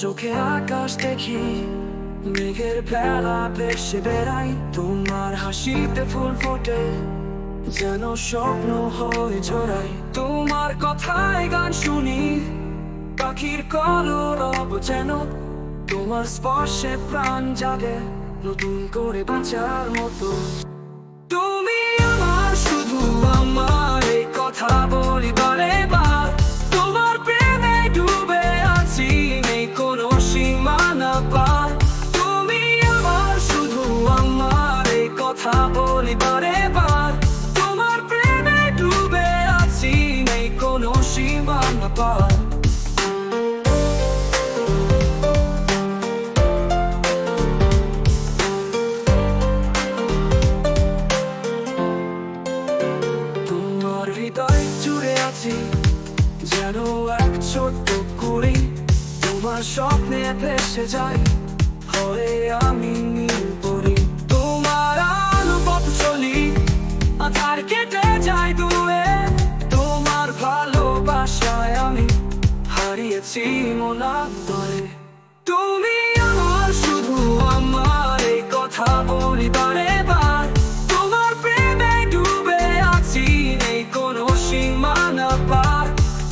চোখে আকাশ দেখি, মেঘের ভেলা ভেসে বেড়াই। তোমার হাসিতে ফুল ফোটে, যেন স্বপ্ন হয়ে ঝরাই। তোমার কথায় গান শুনি, পাখির কলরব যেন। তোমার স্পর্শে প্রাণ জাগে, নতুন করে বাঁচার মতো। তুমি আমার, শুধু আমার, এই কথা বলি বারে বার। তোমার প্রেমে ডুবে আছি, নেই কোনো সীমানা পার। তুমি আমার, শুধু আমার, এই কথা বলি বারে বার। তোমার প্রেমে ডুবে আছি, নেই কোনো সীমানা পার। হৃদয় জুড়ে আছি, যেন এক ছোট্ট কুড়ি। তোমার স্বপ্নে ভেসে যাই, হয়ে আমি নীল পরি। তোমার আলো পথ চলি, আধার কেটে যাই দূরে। তোমার ভালোবাসায় আমি হারিয়েছি মনান্তরে। তুমি আমার, শুধু আমার, এই কথা বলি বারে বার। তোমার প্রেমে ডুবে আছি, নেই কোনো সীমানা পার।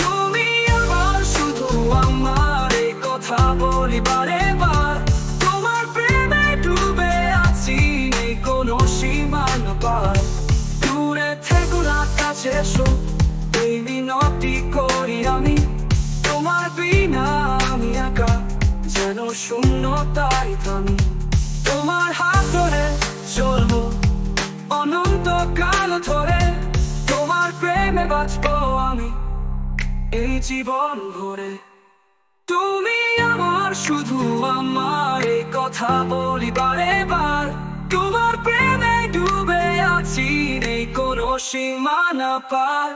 তুমি আমার, শুধু আমার, এই কথা বলি বারে বার। তোমার প্রেমে ডুবে আছি, নেই কোনো সীমানা পার। দূরে থেকো না, কাছে এসো, এই মিনতি করি আমি। তোমার বিনা আমি একা, যেন শূন্যতায় থামি। তোমার হাত ধরে চলবো অনন্তকাল ধরে। তোমার প্রেমে বাঁচবো আমি এই জীবন ভরে। তুমি আমার, শুধু আমার, এই কথা বলি বারে বার। তোমার প্রেমে ডুবে আছি, নেই কোনো সীমানা পার।